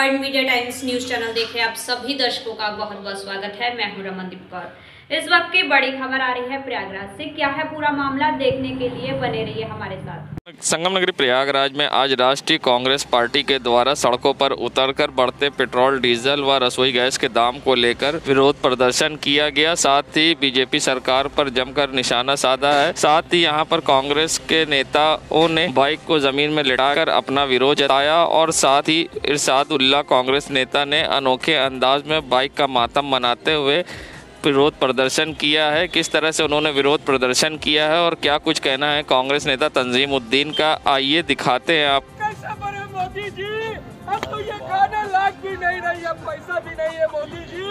Point media times news channel देख रहे आप सभी दर्शकों का बहुत बहुत स्वागत है। मैं हूं रमनदीप कौर। इस वक्त की बड़ी खबर आ रही है प्रयागराज से। क्या है पूरा मामला, देखने के लिए बने रहिए हमारे साथ। संगम नगरी प्रयागराज में आज राष्ट्रीय कांग्रेस पार्टी के द्वारा सड़कों पर उतरकर बढ़ते पेट्रोल, डीजल व रसोई गैस के दाम को लेकर विरोध प्रदर्शन किया गया। साथ ही बीजेपी सरकार पर जमकर निशाना साधा है। साथ ही यहां पर कांग्रेस के नेताओं ने बाइक को जमीन में लिटाकर अपना विरोध जताया और साथ ही इरशादुल्लाह कांग्रेस नेता ने अनोखे अंदाज में बाइक का मातम मनाते हुए विरोध प्रदर्शन किया है। किस तरह से उन्होंने विरोध प्रदर्शन किया है और क्या कुछ कहना है कांग्रेस नेता तंजीमुद्दीन का, आइए दिखाते हैं आप। कैसा बने मोदी जी, अब तो ये खाने लायक भी नहीं रही, अब पैसा भी नहीं है मोदी जी,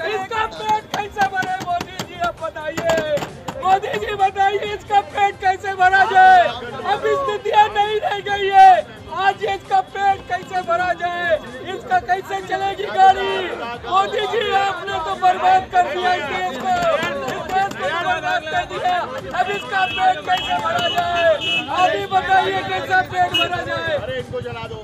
इसका पेट कैसे भरे मोदी जी, अब बताइए मोदी जी, बताइए इसका पेट कैसे भरा जाए। अब स्थितियाँ नहीं रह गई है, आज इसका पेट कैसे भरा जाए, इसका कैसे चलेगी गाड़ी। मोदी जी आपने तो बर्बाद कर दिया इस देश को, बर्बाद कर दिया, अब इसका पेट कैसे भरा जाए, अभी बताइए कैसा पेट भरा जाए। इसको जला दो।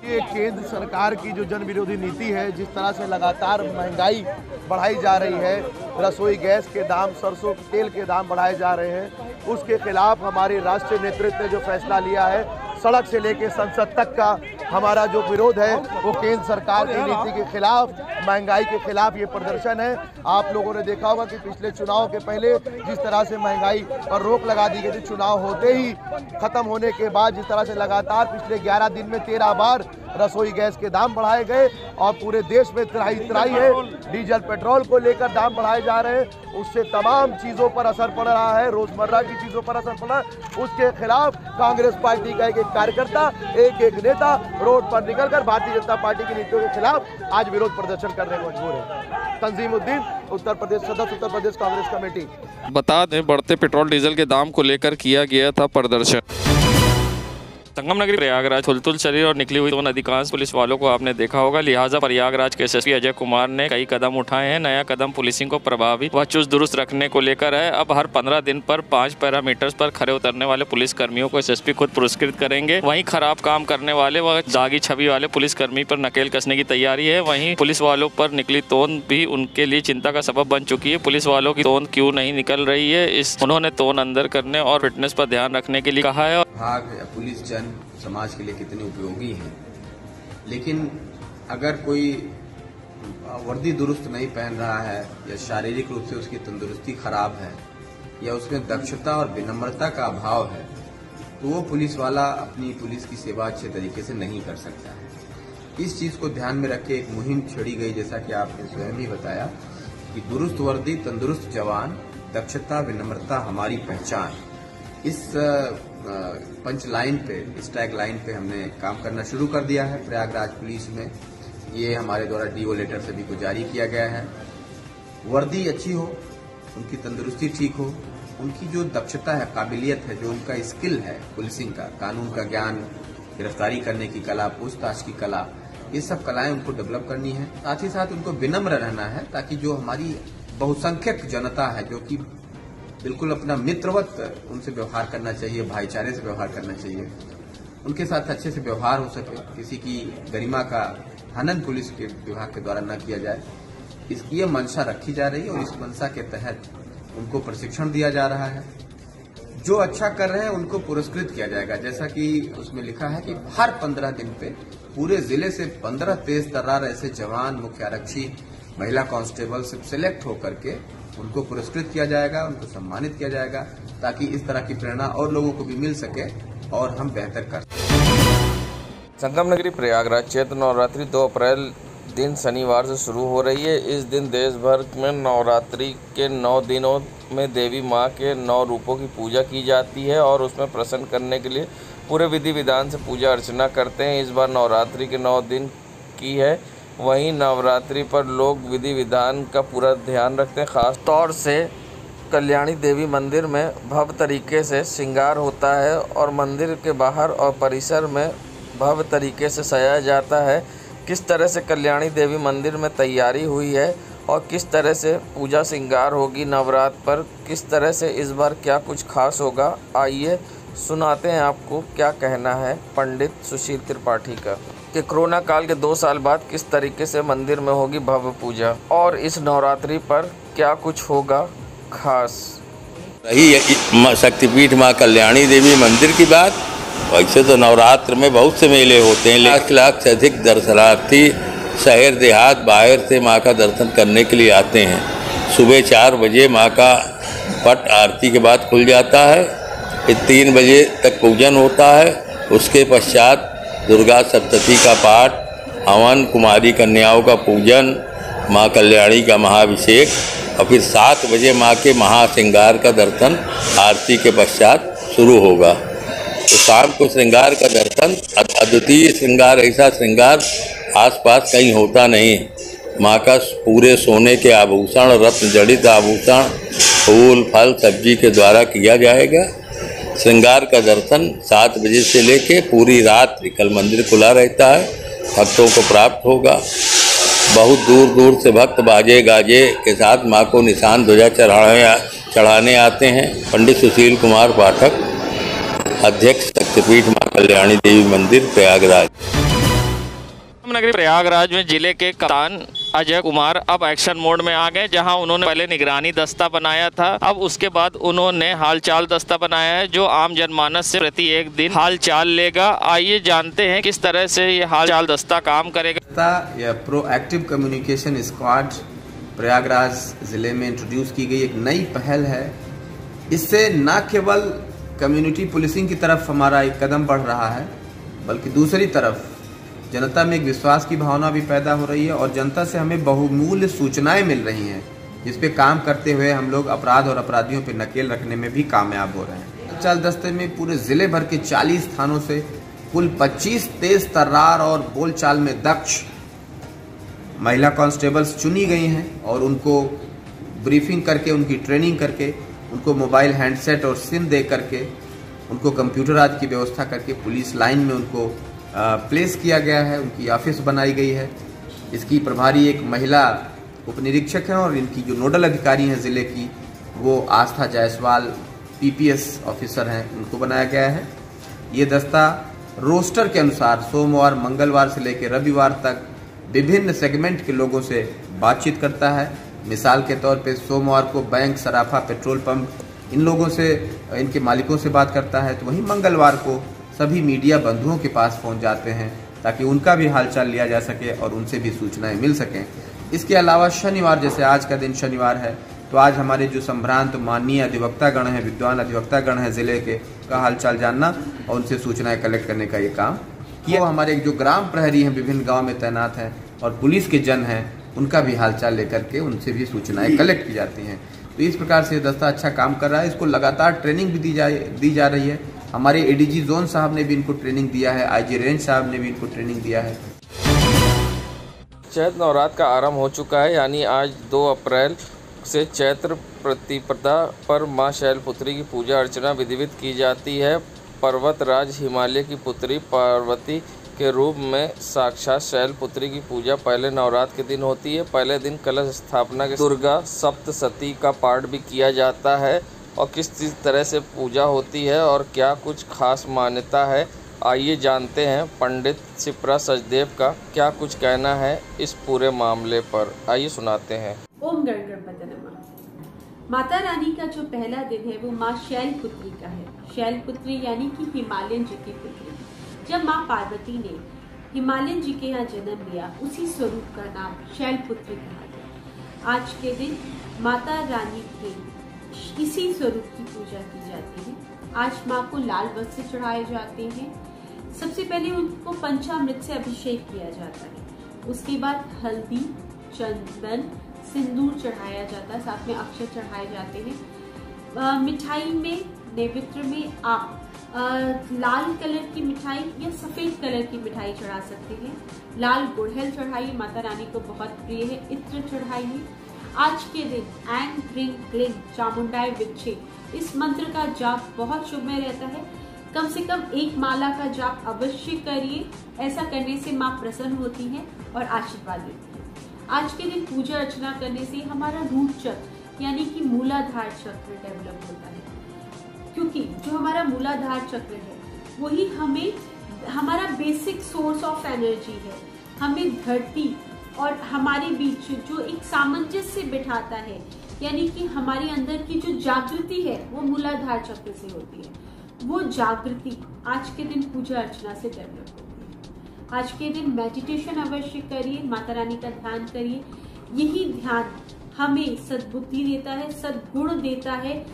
ये केंद्र सरकार की जो जन विरोधी नीति है, जिस तरह से लगातार महंगाई बढ़ाई जा रही है, रसोई गैस के दाम, सरसों तेल के दाम बढ़ाए जा रहे हैं, उसके खिलाफ हमारे राष्ट्रीय नेतृत्व ने जो फैसला लिया है, सड़क से लेकर संसद तक का हमारा जो विरोध है वो केंद्र सरकार की नीति के खिलाफ, महंगाई के खिलाफ ये प्रदर्शन है। आप लोगों ने देखा होगा कि पिछले चुनाव के पहले जिस तरह से महंगाई पर रोक लगा दी गई थी, चुनाव होते ही खत्म होने के बाद जिस तरह से लगातार पिछले 11 दिन में 13 बार रसोई गैस के दाम बढ़ाए गए और पूरे देश में त्राही है, डीजल पेट्रोल को लेकर दाम बढ़ाए जा रहे हैं, उससे तमाम चीज़ों पर असर पड़ रहा है, रोजमर्रा की चीज़ों पर असर पड़ रहा है। उसके खिलाफ कांग्रेस पार्टी का एक एक कार्यकर्ता, एक एक नेता रोड पर निकलकर भारतीय जनता पार्टी की नीतियों के खिलाफ आज विरोध प्रदर्शन करने को मजबूर है। तंजीमुद्दीन, उत्तर प्रदेश सदस्य, उत्तर प्रदेश कांग्रेस कमेटी। बता दें, बढ़ते पेट्रोल डीजल के दाम को लेकर किया गया था प्रदर्शन। संगम नगरी प्रयागराज हुलथुल शरीर और निकली हुई दोनों अधिकांश पुलिस वालों को आपने देखा होगा। लिहाजा प्रयागराज के एसएसपी अजय कुमार ने कई कदम उठाए हैं। नया कदम पुलिसिंग को प्रभावी व चुस्त दुरुस्त रखने को लेकर है। अब हर 15 दिन पर 5 पैरामीटर्स पर खड़े उतरने वाले पुलिस कर्मियों को एसएसपी खुद पुरस्कृत करेंगे। वहीं खराब काम करने वाले व दागी छवि वाले पुलिसकर्मी पर नकेल कसने की तैयारी है। वहीं पुलिस वालों पर निकली तोन भी उनके लिए चिंता का सबब बन चुकी है। पुलिस वालों की तोन क्यों नहीं निकल रही है, उन्होंने तोन अंदर करने और फिटनेस पर ध्यान रखने के लिए कहा है। पुलिस जन समाज के लिए कितने उपयोगी हैं, लेकिन अगर कोई वर्दी दुरुस्त नहीं पहन रहा है या शारीरिक रूप से उसकी तंदुरुस्ती खराब है या उसमें दक्षता और विनम्रता का अभाव है, तो वो पुलिस वाला अपनी पुलिस की सेवा अच्छे तरीके से नहीं कर सकता है। इस चीज को ध्यान में रख के एक मुहिम छेड़ी गई, जैसा कि आपने स्वयं ही बताया कि दुरुस्त वर्दी, तंदुरुस्त जवान, दक्षता, विनम्रता हमारी पहचान। इस पंच लाइन पे, इस टैग लाइन पे हमने काम करना शुरू कर दिया है प्रयागराज पुलिस में। ये हमारे द्वारा डीओ लेटर से भी जारी किया गया है। वर्दी अच्छी हो, उनकी तंदुरुस्ती ठीक हो, उनकी जो दक्षता है, काबिलियत है, जो उनका स्किल है पुलिसिंग का, कानून का ज्ञान, गिरफ्तारी करने की कला, पूछताछ की कला, ये सब कलाएं उनको डेवलप करनी है। साथ ही साथ उनको विनम्र रहना है, ताकि जो हमारी बहुसंख्यक जनता है, जो कि बिल्कुल अपना मित्रवत उनसे व्यवहार करना चाहिए, भाईचारे से व्यवहार करना चाहिए, उनके साथ अच्छे से व्यवहार हो सके, किसी की गरिमा का हनन पुलिस के विभाग के द्वारा न किया जाए, इसकी ये मंशा रखी जा रही है और इस मंशा के तहत उनको प्रशिक्षण दिया जा रहा है। जो अच्छा कर रहे हैं उनको पुरस्कृत किया जाएगा, जैसा कि उसमें लिखा है कि हर 15 दिन पे पूरे जिले से 15 तेज तर्रार ऐसे जवान, मुख्य आरक्षी, महिला कांस्टेबल से सिलेक्ट होकर के उनको पुरस्कृत किया जाएगा, उनको सम्मानित किया जाएगा, ताकि इस तरह की प्रेरणा और लोगों को भी मिल सके और हम बेहतर कर सकें। संगम नगरी प्रयागराज चैत्र नवरात्रि 2 अप्रैल दिन शनिवार से शुरू हो रही है। इस दिन देश भर में नवरात्रि के 9 दिनों में देवी माँ के 9 रूपों की पूजा की जाती है और उसमें प्रसन्न करने के लिए पूरे विधि विधान से पूजा अर्चना करते हैं। इस बार नवरात्रि के 9 दिन की है। वहीं नवरात्रि पर लोग विधि विधान का पूरा ध्यान रखते हैं। ख़ास तौर से कल्याणी देवी मंदिर में भव्य तरीके से श्रृंगार होता है और मंदिर के बाहर और परिसर में भव्य तरीके से सजाया जाता है। किस तरह से कल्याणी देवी मंदिर में तैयारी हुई है और किस तरह से पूजा श्रृंगार होगी नवरात्र पर, किस तरह से इस बार क्या कुछ खास होगा, आइए सुनाते हैं आपको क्या कहना है पंडित सुशील त्रिपाठी का। कि कोरोना काल के 2 साल बाद किस तरीके से मंदिर में होगी भव्य पूजा और इस नवरात्रि पर क्या कुछ होगा खास। रही शक्तिपीठ माँ कल्याणी देवी मंदिर की बात, वैसे तो नवरात्र में बहुत से मेले होते हैं, लाख से अधिक दर्शनार्थी शहर देहात बाहर से माँ का दर्शन करने के लिए आते हैं। सुबह 4 बजे माँ का पट आरती के बाद खुल जाता है, फिर 3 बजे तक पूजन होता है। उसके पश्चात दुर्गा सप्तशती का पाठ, हवन, कुमारी कन्याओं का पूजन, माँ कल्याणी का महाभिषेक और फिर 7 बजे माँ के महाश्रृंगार का दर्शन आरती के पश्चात शुरू होगा। तो शाम को श्रृंगार का दर्शन, अद्वितीय श्रृंगार, ऐसा श्रृंगार आसपास कहीं होता नहीं। माँ का पूरे सोने के आभूषण, रत्न जड़ित आभूषण, फूल फल सब्जी के द्वारा किया जाएगा। श्रृंगार का दर्शन 7 बजे से लेके पूरी रात कल मंदिर खुला रहता है, भक्तों को प्राप्त होगा। बहुत दूर दूर से भक्त बाजे गाजे के साथ माँ को निशान ध्वजा चढ़ाने आते हैं। पंडित सुशील कुमार पाठक, अध्यक्ष शक्तिपीठ माँ कल्याणी देवी मंदिर प्रयागराज। नगरी प्रयागराज में जिले के कप्तान अजय कुमार अब एक्शन मोड में आ गए, जहां उन्होंने पहले निगरानी दस्ता बनाया था, अब उसके बाद उन्होंने हालचाल दस्ता बनाया है जो आम जनमानस से प्रति एक दिन हालचाल लेगा। आइए जानते हैं किस तरह से ये हालचाल दस्ता काम करेगा। यह प्रोएक्टिव कम्युनिकेशन स्क्वाड प्रयागराज जिले में इंट्रोड्यूस की गई एक नई पहल है। इससे न केवल कम्युनिटी पुलिसिंग की तरफ हमारा एक कदम बढ़ रहा है, बल्कि दूसरी तरफ जनता में एक विश्वास की भावना भी पैदा हो रही है और जनता से हमें बहुमूल्य सूचनाएं मिल रही हैं, जिस पे काम करते हुए हम लोग अपराध और अपराधियों पे नकेल रखने में भी कामयाब हो रहे हैं। हालचाल दस्ते में पूरे जिले भर के 40 थानों से कुल 25 तेज तर्रार और बोलचाल में दक्ष महिला कांस्टेबल्स चुनी गई हैं और उनको ब्रीफिंग करके, उनकी ट्रेनिंग करके, उनको मोबाइल हैंडसेट और सिम दे करके, उनको कंप्यूटर आदि की व्यवस्था करके पुलिस लाइन में उनको प्लेस किया गया है। उनकी ऑफिस बनाई गई है। इसकी प्रभारी एक महिला उपनिरीक्षक हैं और इनकी जो नोडल अधिकारी हैं ज़िले की, वो आस्था जायसवाल पीपीएस ऑफिसर हैं, उनको बनाया गया है। ये दस्ता रोस्टर के अनुसार सोमवार मंगलवार से लेकर रविवार तक विभिन्न सेगमेंट के लोगों से बातचीत करता है। मिसाल के तौर पे सोमवार को बैंक, सराफा, पेट्रोल पंप, इन लोगों से, इनके मालिकों से बात करता है, तो वहीं मंगलवार को सभी मीडिया बंधुओं के पास पहुंच जाते हैं ताकि उनका भी हालचाल लिया जा सके और उनसे भी सूचनाएं मिल सकें। इसके अलावा शनिवार, जैसे आज का दिन शनिवार है, तो आज हमारे जो संभ्रांत माननीय अधिवक्तागण हैं, विद्वान अधिवक्तागण हैं जिले के, का हालचाल जानना और उनसे सूचनाएं कलेक्ट करने का ये काम किया। वो हमारे जो ग्राम प्रहरी हैं विभिन्न गाँव में तैनात हैं और पुलिस के जन हैं, उनका भी हालचाल लेकर के उनसे भी सूचनाएं कलेक्ट की जाती हैं। तो इस प्रकार से दस्ता अच्छा काम कर रहा है। इसको लगातार ट्रेनिंग भी दी जा रही है। हमारे एडीजी जोन साहब ने भी इनको ट्रेनिंग दिया है, आईजी रेंज साहब ने भी इनको ट्रेनिंग दिया है। चैत्र नवरात्र का आरंभ हो चुका है, यानी आज 2 अप्रैल से चैत्र प्रतिपदा पर मां शैलपुत्री की पूजा अर्चना विधिवत की जाती है। पर्वतराज हिमालय की पुत्री पार्वती के रूप में साक्षात शैलपुत्री की पूजा पहले नवरात्र के दिन होती है। पहले दिन कलश स्थापना के दुर्गा सप्तशती का पाठ भी किया जाता है। और किस तरह से पूजा होती है और क्या कुछ खास मान्यता है, आइए जानते हैं पंडित शिप्रा सचदेव का क्या कुछ कहना है इस पूरे मामले पर। आइए सुनाते हैं। ओम गणपति नमः। माता रानी का जो पहला दिन है वो माँ शैलपुत्री का है। शैलपुत्री यानी कि हिमालयन जी की पुत्री। जब माँ पार्वती ने हिमालयन जी के यहाँ जन्म लिया, उसी स्वरूप का नाम शैलपुत्री कहा गया। आज के दिन माता रानी के इसी स्वरूप की पूजा की जाती है। आज माँ को लाल वस्त्र चढ़ाए जाते हैं। सबसे पहले उनको पंचामृत से अभिषेक किया जाता है। उसके बाद हल्दी, चंदन, सिंदूर चढ़ाया जाता है, साथ में अक्षत चढ़ाए जाते हैं। मिठाई में, नैवेद्य में आप लाल कलर की मिठाई या सफेद कलर की मिठाई चढ़ा सकते हैं। लाल गुड़हल चढ़ाइए, माता रानी को बहुत प्रिय है। इत्र चढ़ाइए। आज के दिन ऐं ह्रीं क्लीं चामुंडाय विद्महे, इस मंत्र का जाप बहुत शुभमय रहता है। कम से कम 1 माला का जाप अवश्य करिए। ऐसा करने से माँ प्रसन्न होती हैं और आशीर्वाद देती हैं। आज के दिन पूजा अर्चना करने से हमारा रूट चक्र यानी कि मूलाधार चक्र डेवलप होता है, क्योंकि जो हमारा मूलाधार चक्र है वही हमें हमारा बेसिक सोर्स ऑफ एनर्जी है। हमें धरती और हमारे बीच जो एक सामंजस्य बिठाता है, यानी कि हमारे अंदर की जो जागृति है वो मूलाधार चक्र से होती है। वो जागृति आज के दिन पूजा अर्चना से डेवलप होती है। आज के दिन मेडिटेशन अवश्य करिए, माता रानी का ध्यान करिए। यही ध्यान हमें सद्बुद्धि देता है, सद्गुण देता है,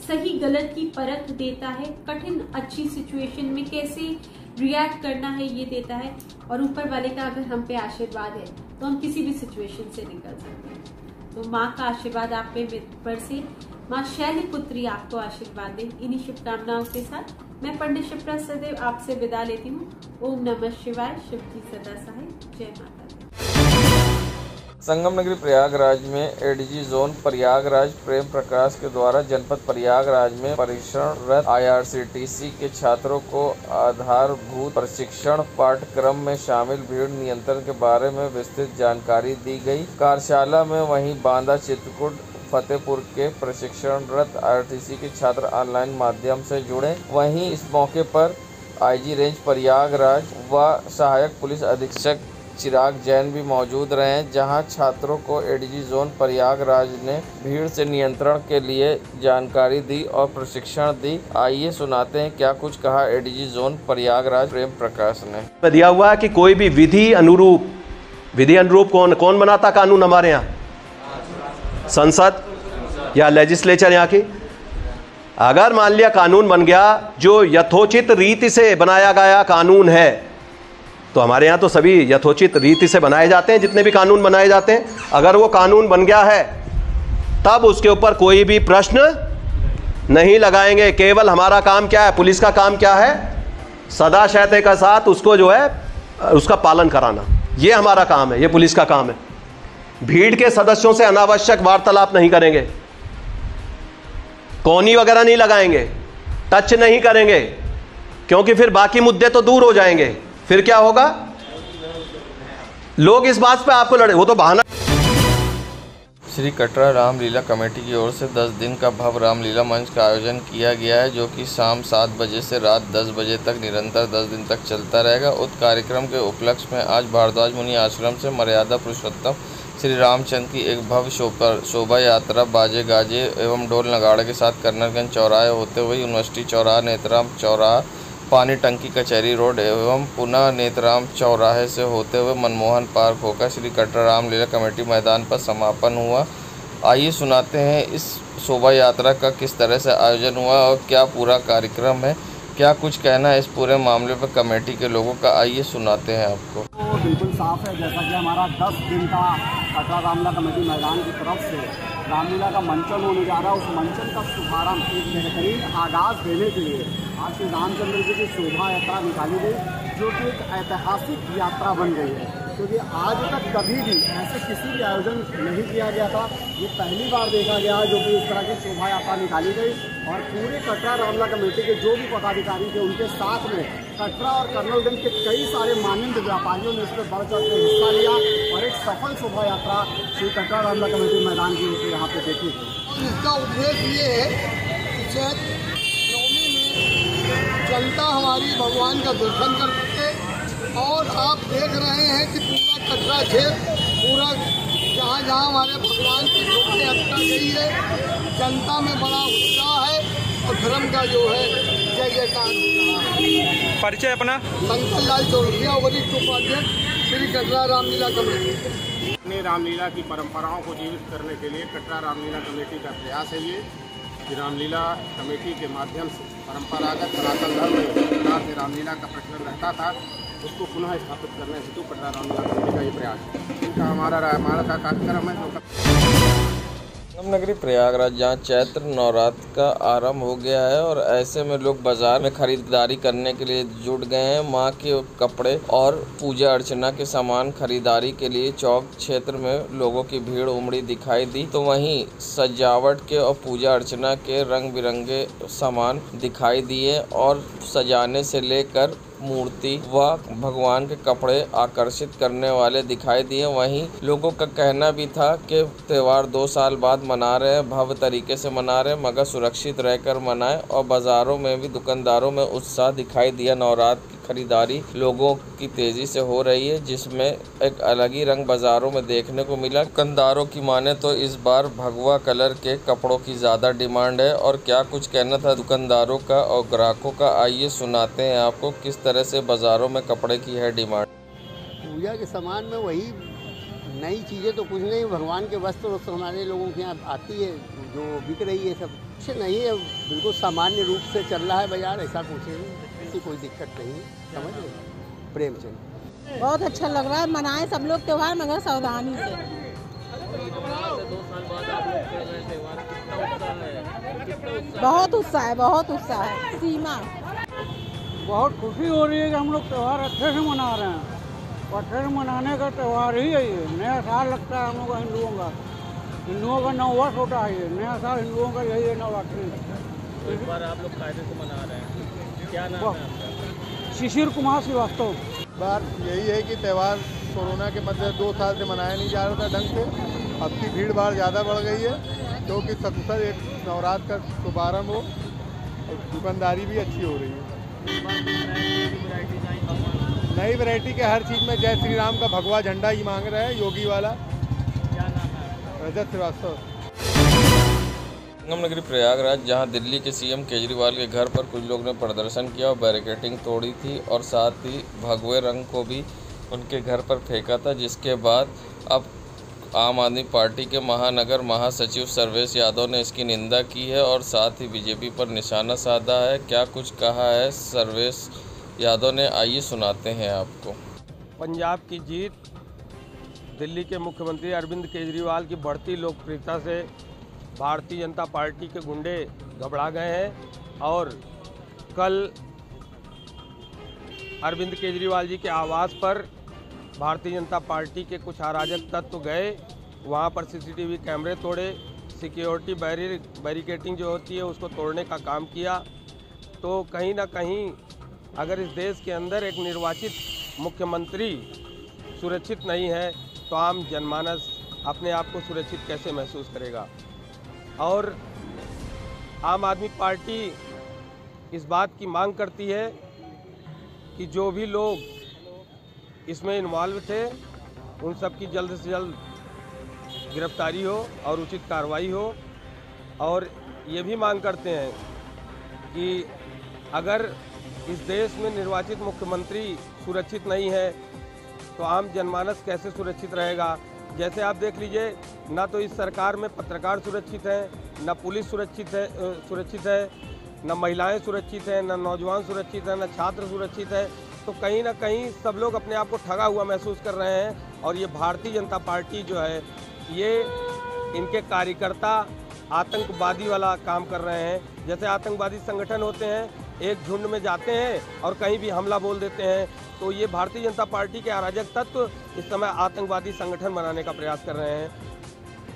सही गलत की परख देता है, कठिन अच्छी सिचुएशन में कैसे रिएक्ट करना है ये देता है। और ऊपर वाले का अगर हम पे आशीर्वाद है तो हम किसी भी सिचुएशन से निकल सकते हैं। तो माँ का आशीर्वाद आप पे बरसे, माँ शैलपुत्री आपको आशीर्वाद दे। इन्हीं शुभकामनाओं के साथ मैं पंडित शिप्रा सदैव आपसे विदा लेती हूँ। ओम नमः शिवाय, शिव जी सदा सहाय, जय माता दी। संगम नगरी प्रयागराज में एडीजी जोन प्रयागराज प्रेम प्रकाश के द्वारा जनपद प्रयागराज में परीक्षणरत IRCTC के छात्रों को आधारभूत प्रशिक्षण पाठ्यक्रम में शामिल भीड़ नियंत्रण के बारे में विस्तृत जानकारी दी गई। कार्यशाला में वहीं बांदा, चित्रकूट, फतेहपुर के प्रशिक्षणरत IRCTC के छात्र ऑनलाइन माध्यम से जुड़े। वहीं इस मौके पर IG रेंज प्रयागराज व सहायक पुलिस अधीक्षक चिराग जैन भी मौजूद रहे, जहां छात्रों को एडीजी जोन प्रयागराज ने भीड़ से नियंत्रण के लिए जानकारी दी और प्रशिक्षण दी। आइए सुनाते हैं क्या कुछ कहा एडीजी जोन प्रयागराज प्रेम प्रकाश ने। दिया हुआ है कि कोई भी विधि अनुरूप कौन बनाता कानून हमारे यहाँ? संसद या लेजिस्लेचर यहाँ की। अगर मान लिया कानून बन गया जो यथोचित रीति से बनाया गया कानून है, तो हमारे यहाँ तो सभी यथोचित रीति से बनाए जाते हैं, जितने भी कानून बनाए जाते हैं। अगर वो कानून बन गया है तब उसके ऊपर कोई भी प्रश्न नहीं लगाएंगे। केवल हमारा काम क्या है, पुलिस का काम क्या है? सदा शैते के साथ उसको जो है उसका पालन कराना, ये हमारा काम है, ये पुलिस का काम है। भीड़ के सदस्यों से अनावश्यक वार्तालाप नहीं करेंगे, कोनी वगैरह नहीं लगाएंगे, टच नहीं करेंगे, क्योंकि फिर बाकी मुद्दे तो दूर हो जाएंगे। फिर क्या होगा? लोग इस बात पे आपको लड़े, वो तो बहाना। श्री कटरा रामलीला कमेटी की ओर से 10 दिन का भव्य रामलीला मंच का आयोजन किया गया है, जो कि शाम 7 बजे से रात 10 बजे तक निरंतर 10 दिन तक चलता रहेगा। उक्त कार्यक्रम के उपलक्ष्य में आज भारद्वाज मुनि आश्रम से मर्यादा पुरुषोत्तम श्री रामचंद्र की एक भव्य शोभा यात्रा बाजे गाजे एवं ढोल नगाड़े के साथ कर्नलगंज चौराहे होते हुए यूनिवर्सिटी चौराहा, नेत्राम चौराहा, पानी टंकी कचहरी रोड एवं पुनः नेत्राम चौराहे से होते हुए मनमोहन पार्क होकर श्री कटरा रामलीला कमेटी मैदान पर समापन हुआ। आइए सुनाते हैं इस शोभा यात्रा का किस तरह से आयोजन हुआ और क्या पूरा कार्यक्रम है, क्या कुछ कहना है इस पूरे मामले पर कमेटी के लोगों का। आइए सुनाते हैं आपको। तो बिल्कुल साफ है, जैसा कि हमारा 10 दिन का कटरा रामलीला कमेटी मैदान की तरफ से रामलीला का मंचन होने जा रहा है। उस मंचन का शुभारंभ, एक बेहतरीन आगाज देने के लिए आज श्री रामचंद्र जी की शोभा यात्रा निकाली गई, जो कि एक ऐतिहासिक यात्रा बन गई है, क्योंकि आज तक कभी भी ऐसे किसी भी आयोजन नहीं किया गया था। ये पहली बार देखा गया जो कि इस तरह की शोभा यात्रा निकाली गई और पूरे कटरा रामलीला कमेटी के जो भी पदाधिकारी थे उनके साथ में कटरा और कर्नलगंज के कई सारे मान्यवर व्यापारियों ने इसमें बढ़ चढ़ के हिस्सा लिया और एक सफल शोभा यात्रा श्री कटरा रामलीला कमेटी मैदान की ओर यहाँ पे देखी गई। इसका उद्देश्य ये है कि शायद नवमी में जनता हमारी भगवान का दर्शन कर सके। और आप देख रहे हैं कि पूरा कटरा क्षेत्र, पूरा जहाँ जहाँ हमारे भगवान की शोभा यात्रा गई है, जनता में बड़ा उत्साह है और धर्म का जो है जय जयकार हो रहा है। परिचय अपना? शंकर लाल चौरसिया, वरिष्ठ उपाध्यक्ष श्री कटरा रामलीला कमेटी। अपनी रामलीला की परंपराओं को जीवित करने के लिए कटरा रामलीला कमेटी का प्रयास है। ये रामलीला कमेटी के माध्यम से परंपरागत सनातन धर्म में रामलीला का प्रचलन रहता था, उसको पुनः स्थापित करने हेतु कटरा रामलीला कमेटी का ये प्रयास है। इनका हमारा का कार्यक्रम है। संगम नगरी प्रयागराज जहाँ चैत्र नवरात्र का आरंभ हो गया है और ऐसे में लोग बाजार में खरीदारी करने के लिए जुट गए हैं। माँ के कपड़े और पूजा अर्चना के सामान खरीदारी के लिए चौक क्षेत्र में लोगों की भीड़ उमड़ी दिखाई दी, तो वहीं सजावट के और पूजा अर्चना के रंग बिरंगे सामान दिखाई दिए और सजाने से लेकर मूर्ति व भगवान के कपड़े आकर्षित करने वाले दिखाई दिए। वहीं लोगों का कहना भी था कि त्यौहार 2 साल बाद मना रहे हैं, भव्य तरीके से मना रहे हैं, मगर सुरक्षित रहकर मनाएं। और बाज़ारों में भी दुकानदारों में उत्साह दिखाई दिया नवरात्र खरीदारी लोगों की तेजी से हो रही है, जिसमें एक अलग ही रंग बाजारों में देखने को मिला। दुकानदारों की माने तो इस बार भगवा कलर के कपड़ों की ज़्यादा डिमांड है। और क्या कुछ कहना था दुकानदारों का और ग्राहकों का, आइए सुनाते हैं आपको किस तरह से बाज़ारों में कपड़े की है डिमांड। पूजा के सामान में वही नई चीज़ें तो कुछ नहीं, भगवान के वस्त्र हमारे लोगों के यहाँ आती है जो बिक रही है, सब कुछ नहीं है, बिल्कुल सामान्य रूप से चल रहा है बाजार। ऐसा कुछ ऐसी कोई दिक्कत नहीं, समझ लो। प्रेमचंद बहुत अच्छा लग रहा है, मनाएं सब लोग त्यौहार मगर सावधानी से। बहुत उत्साह है, बहुत उत्साह है। सीमा बहुत खुशी हो रही है कि हम लोग त्यौहार अच्छे से मना रहे हैं। अच्छे से मनाने का त्यौहार ही है ये। नया साल लगता है हम लोग हिंदुओं का नव वर्ष होता है ये। नया साल हिंदुओं का यही है, नवरात्रि। इस बार आप लोग कायदे से मना रहे हैं, क्या नाम है आपका? शिशिर कुमार श्रीवास्तव। बात यही है कि त्यौहार कोरोना के मध्य 2 साल से मनाया नहीं जा रहा था ढंग से। अब की भीड़ भाड़ ज़्यादा बढ़ गई है, क्योंकि सतसर एक नवरात्र का शुभारंभ हो और दुकानदारी भी अच्छी हो रही है। नई वैरायटी के हर चीज़ में जय श्री राम का भगवा झंडा ही मांग रहे हैं, योगी वाला। क्या नाम है? रजत श्रीवास्तव। संगम नगरी प्रयागराज, जहां दिल्ली के सीएम केजरीवाल के घर पर कुछ लोग ने प्रदर्शन किया और बैरिकेडिंग तोड़ी थी और साथ ही भगवे रंग को भी उनके घर पर फेंका था, जिसके बाद अब आम आदमी पार्टी के महानगर महासचिव सर्वेश यादव ने इसकी निंदा की है और साथ ही बीजेपी पर निशाना साधा है। क्या कुछ कहा है सर्वेश यादव ने, आइए सुनाते हैं आपको। पंजाब की जीत, दिल्ली के मुख्यमंत्री अरविंद केजरीवाल की बढ़ती लोकप्रियता से भारतीय जनता पार्टी के गुंडे घबरा गए हैं और कल अरविंद केजरीवाल जी के आवास पर भारतीय जनता पार्टी के कुछ अराजक तत्व गए, वहां पर सीसीटीवी कैमरे तोड़े, सिक्योरिटी बैरिकेडिंग जो होती है उसको तोड़ने का काम किया। तो कहीं ना कहीं अगर इस देश के अंदर एक निर्वाचित मुख्यमंत्री सुरक्षित नहीं है तो आम जनमानस अपने आप को सुरक्षित कैसे महसूस करेगा। और आम आदमी पार्टी इस बात की मांग करती है कि जो भी लोग इसमें इन्वॉल्व थे उन सब की जल्द से जल्द गिरफ्तारी हो और उचित कार्रवाई हो। और ये भी मांग करते हैं कि अगर इस देश में निर्वाचित मुख्यमंत्री सुरक्षित नहीं है तो आम जनमानस कैसे सुरक्षित रहेगा। जैसे आप देख लीजिए, ना तो इस सरकार में पत्रकार सुरक्षित हैं, ना पुलिस सुरक्षित है, ना महिलाएं सुरक्षित हैं, ना नौजवान सुरक्षित हैं, ना छात्र सुरक्षित है। तो कहीं ना कहीं सब लोग अपने आप को ठगा हुआ महसूस कर रहे हैं। और ये भारतीय जनता पार्टी जो है, ये इनके कार्यकर्ता आतंकवादी वाला काम कर रहे हैं। जैसे आतंकवादी संगठन होते हैं, एक झुंड में जाते हैं और कहीं भी हमला बोल देते हैं, तो ये भारतीय जनता पार्टी के अराजक तत्व इस समय आतंकवादी संगठन बनाने का प्रयास कर रहे हैं।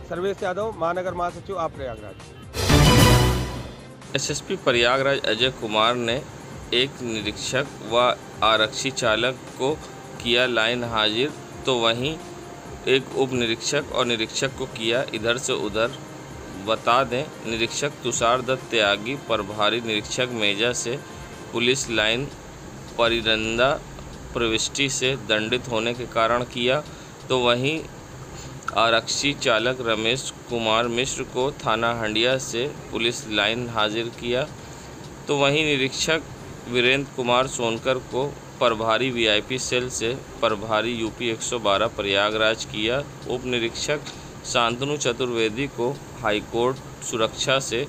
सर्वेश यादव, महानगर महासचिव, आप प्रयागराज। एसएसपी प्रयागराज अजय कुमार ने एक निरीक्षक व आरक्षी चालक को किया लाइन हाजिर, तो वहीं एक उप निरीक्षक और निरीक्षक को किया इधर से उधर। बता दें, निरीक्षक तुषार दत्त त्यागी प्रभारी निरीक्षक मेजा से पुलिस लाइन परिरंदा प्रविष्टि से दंडित होने के कारण किया, तो वहीं आरक्षी चालक रमेश कुमार मिश्र को थाना हंडिया से पुलिस लाइन हाजिर किया, तो वहीं निरीक्षक वीरेंद्र कुमार सोनकर को प्रभारी वीआईपी सेल से प्रभारी यूपी 112 प्रयागराज किया। उप निरीक्षक शांतनु चतुर्वेदी को हाईकोर्ट सुरक्षा से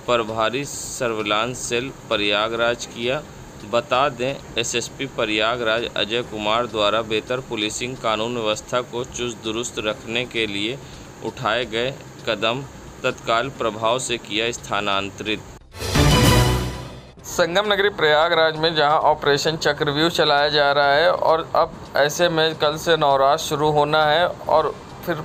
प्रभारी सर्विलांस सेल प्रयागराज किया। बता दें, एसएसपी प्रयागराज अजय कुमार द्वारा बेहतर पुलिसिंग कानून व्यवस्था को चुस्त दुरुस्त रखने के लिए उठाए गए कदम तत्काल प्रभाव से किया स्थानांतरित। संगम नगरी प्रयागराज में जहां ऑपरेशन चक्रव्यूह चलाया जा रहा है और अब ऐसे में कल से नवरात्र शुरू होना है और फिर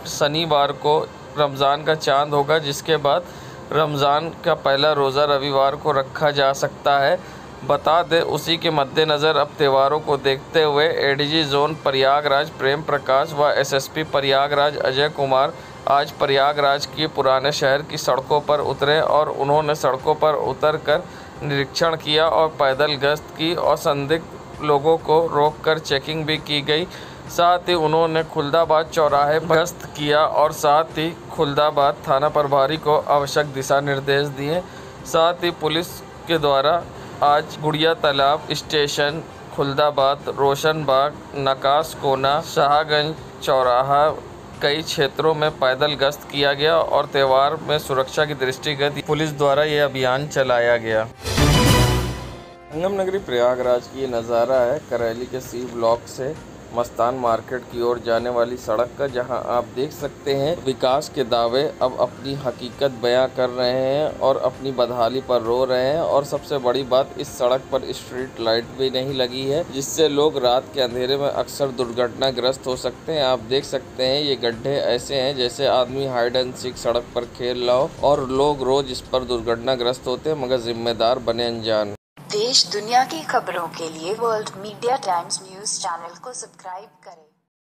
शनिवार को रमज़ान का चांद होगा, जिसके बाद रमज़ान का पहला रोज़ा रविवार को रखा जा सकता है। बता दें, उसी के मद्देनज़र अब त्योहारों को देखते हुए एडीजी जोन प्रयागराज प्रेम प्रकाश व एसएसपी प्रयागराज अजय कुमार आज प्रयागराज के पुराने शहर की सड़कों पर उतरे और उन्होंने सड़कों पर उतरकर निरीक्षण किया और पैदल गश्त की और संदिग्ध लोगों को रोककर चेकिंग भी की गई। साथ ही उन्होंने खुलदाबाद चौराहे पर गश्त किया और साथ ही खुलदाबाद थाना प्रभारी को आवश्यक दिशा निर्देश दिए। साथ ही पुलिस के द्वारा आज गुड़िया तालाब स्टेशन, खुलदाबाद, रोशनबाग, नकास कोना, शाहगंज चौराहा कई क्षेत्रों में पैदल गश्त किया गया और त्यौहार में सुरक्षा की दृष्टिगत पुलिस द्वारा ये अभियान चलाया गया। संगम नगरी प्रयागराज की ये नज़ारा है करैली के सी ब्लॉक से मस्तान मार्केट की ओर जाने वाली सड़क का, जहां आप देख सकते हैं विकास के दावे अब अपनी हकीकत बयां कर रहे हैं और अपनी बदहाली पर रो रहे हैं। और सबसे बड़ी बात, इस सड़क पर स्ट्रीट लाइट भी नहीं लगी है, जिससे लोग रात के अंधेरे में अक्सर दुर्घटनाग्रस्त हो सकते हैं। आप देख सकते हैं ये गड्ढे ऐसे हैं जैसे आदमी हाइड एंड सीक सड़क पर खेल रहा हो और लोग रोज इस पर दुर्घटनाग्रस्त होते हैं, मगर जिम्मेदार बने अनजान। देश दुनिया की खबरों के लिए world media times news channel को सब्सक्राइब करें।